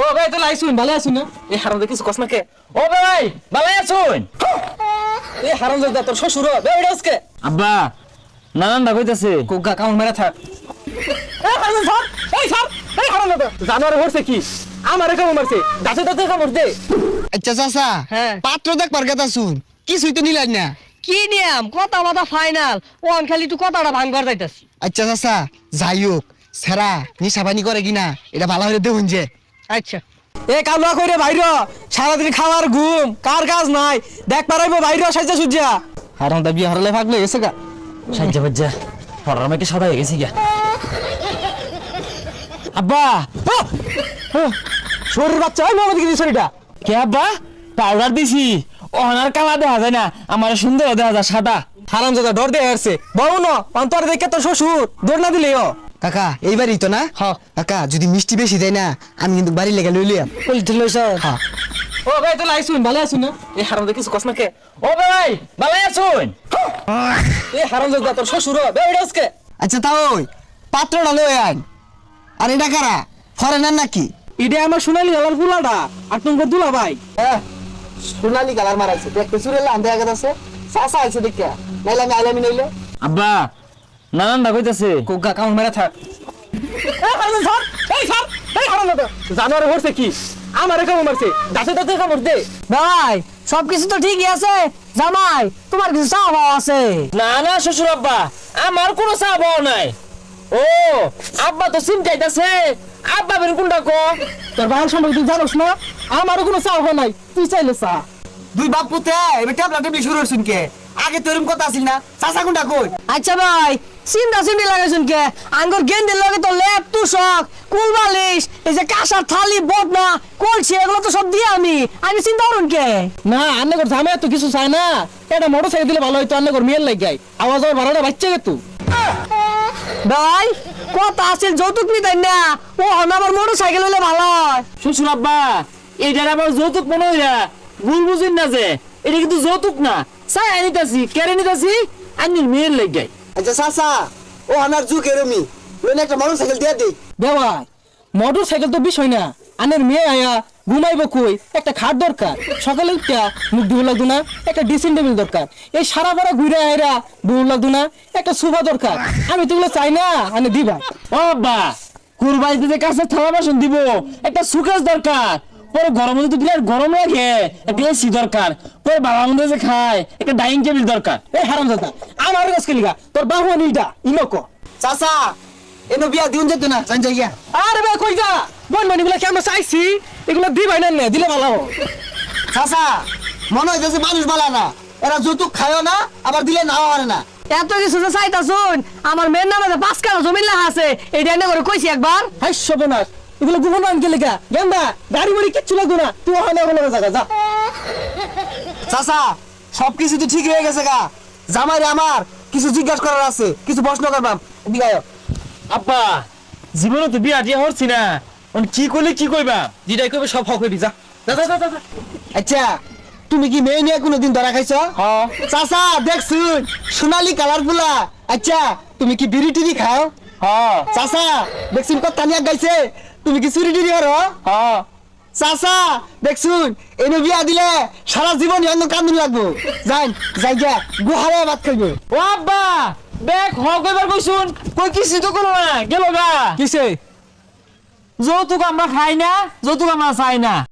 ও ভাই তো লাইছুন ভালো আছুন না এই হারাম কিছু কস না কে ও ভাই ভালো আছুন এই হারাম দাদা তোর শ্বশুর বে ওইটা আজকে আব্বা নানানটা কইতাছে কোগা কাউন মেরা থাক এই হারাম স্যার এই স্যার এই হারাম দাদা জানোয়ার হচ্ছে কি আমারে কামড় মারছে দাঁতে দাঁতে কামড় দে আচ্ছা চাচা হ্যাঁ। পাত্র দেখবার কথা শুন কিছুই তো নিলেন না। কি নিয়ম কথা বাতা ফাইনাল ওন খালি একটু কথাটা ভাঙবার যাইতাছি। আচ্ছা চাচা যাই হোক সেরা নিশাবানি করে কিনা এটা ভালো হলে দেখুন যে। আচ্ছা এ কামলা কইরে বাইর সারাদিন খাওয়ার ঘুম কার কাজ নাই দেখ পারাইবো বাইর সাজা সুজা হারাম দা বিয়ে হারলে ভাগলে গেছে গা সাজ্জা বাজ্জা হরার মেকে সাদা হয়ে গেছি গা আব্বা শরীর বাচ্চা ওই মামা দিকে শরীরটা কে আব্বা পাউডার দিছি অনার কালা দেখা যায় না আমার সুন্দর দেখা যায় সাদা হারাম দাদা ডর দিয়ে আসছে বউ ন অন্তর দেখে তোর শ্বশুর দৌড় না দিলেও কাকা এইবারই তো না হ্যাঁ। কাকা যদি মিষ্টি বেশি দেয় না আমি কিন্তু বাড়ি লেগে লইলিয়াম। হ্যাঁ ও ভাই তো লাইছুন ভালো আছুন না এই হারাম কিছু কস না কে ও ভাই ভালো আছুন এই হারাম দাদা তোর শ্বশুর বে ওইটা আজকে আচ্ছা তা ওই পাত্রটা লই আন। আর এটা কারা ফরেনার নাকি? ইডে আমার সোনালি গলার ফুলাটা আর তোমার দুলা ভাই হ্যাঁ সোনালি কালার মারাইছে দেখতে সুরেলা আন্দে আগে আছে চাচা আছে দেখিয়া নাইলে আমি আইলামি নইলে। আব্বা নানানটা কইতাছে কোগা কাউন মেরা থাক এই হারাম স্যার এই স্যার এই হারাম দাদা জানোয়ার হচ্ছে কি আমারে কামড় মারছে দাঁতে দাঁতে কামড় দে ভাই সবকিছু তো ঠিকই আছে জামাই তোমার কিছু চাওয়া আছে। না না শ্বশুর আব্বা আমার কোনো চাপ নাই ও আব্বা তো চিন্তাইতাছে আব্বা বের কোনটা কো তোর ভাইয়ের সম্পর্কে তুই জানোস না আমারও কোনো চাওয়া নাই তুই চাইলে চা দুই বাপ পুতে এবার ট্যাবলা টেবলি শুরু হইছুন কে আগে তো এরকম কথা আছিল না চাচা কোনটা কই? আচ্ছা ভাই চিন্তা চিন্তি লাগাইছুন কে আঙ্গুর গেন্দির লগে তো লেপ তুষক কুল বালিশ এই যে কাঁসার থালি বদনা কলছি এগুলো তো সব দিয়ে আমি চিন্তা করুন কে। না আন্নে কর ঝামে তো কিছু চাই না এটা মোটর সাইকেল দিলে ভালো হইতো আন্নে কর মেয়ের লাগ গাই আওয়াজ আর ভাড়াটা বাচ্চা গে তুই ভাই কথা আছে যৌতুক নিতেন না ও আমার মোটর সাইকেল হলে ভালো হয়। শ্বশুর আব্বা এইটার আবার যৌতুক মনে হইয়া ভুল বুঝিন না যে এটা কিন্তু যৌতুক না চাই আনিতাছি কেড়ে নিতাছি আন্নির মেয়ের লাগ গাই আচ্ছা চাচা ও আমার যুগ এরমি লইনে একটা মোটরসাইকেল দিয়ে দিই। বেওয়াই মোটর সাইকেল তো বিষয় না আনের মেয়ে আয়া ঘুমাইবো কই একটা খাট দরকার সকালে উঠা মুখ ধুয়ে লাগতো না একটা ড্রেসিং টেবিল দরকার এই সারা পাড়া ঘুরে আয়রা ধুয়ে লাগতো না একটা সোফা দরকার আমি তো এগুলো চাই না আনে দিবা ও আব্বা কুরবানিতে যে কাছে থালা বাসন দিব একটা সুকেস দরকার পরে গরম মধ্যে তো বিরাট গরম লাগে একটা এসি দরকার পরে বাবা মধ্যে যে খায় একটা ডাইনিং টেবিল দরকার এই হারাম দাদা আমার কাছে লিগা তোর বাহু নিটা ইনকো চাচা এনো বিয়া দিউন যেত না জান যাইয়া। আরে বে কই যা বন বনিগুলা কি আমরা চাইছি এগুলো দিবাই না নে দিলে ভালো হবে চাচা মনে হইতেছে মানুষ বালা না এরা যৌতুক খায়ও না আবার দিলে নাও হারে না। এত কিছু যে চাইতাছুন আমার মেয়ের নামে যে 5 কাঠা জমি লেখা আছে এইটা এনে করে কইছি একবার। হাই সবনাশ এগুলো গোপন আনকে লেখা গেন্দা গাড়ি বাড়ি কিচ্ছু লাগতো না তুই ওখানে ওখানে জায়গা যা চাচা সবকিছু তো ঠিক হয়ে গেছে গা জামাই রে আমার কিছু জিজ্ঞাসা করার আছে কিছু প্রশ্ন করবাম দিগায়। আব্বা জীবনে তো বিয়া দিয়ে হচ্ছি না কি করলে কি কইবা যেটাই কইবে সব হক হইবি যা যা যা যা, যা আচ্ছা তুমি কি মেয়ে নিয়ে কোনোদিন ধরা খাইছো? হ্যাঁ চাচা দেখছুন সোনালি কালার গুলা। আচ্ছা তুমি কি বিড়ি টিড়ি খাও? হ্যাঁ চাচা দেখছুন কত তানিয়া গাইছে তুমি কি চুরি টিড়ি করো? হ্যাঁ চাচা দেখছুন এনে বিয়া দিলে সারা জীবন এমন কান্দুন লাগবো যাই যাই গিয়া গুহারে ভাত খাইবো। ও আব্বা দেখ হ কইবার কইছুন কই কিছু তো কোনো না গেল গা কিসে যৌতুক আমরা খাই না যৌতুক আমরা চাই না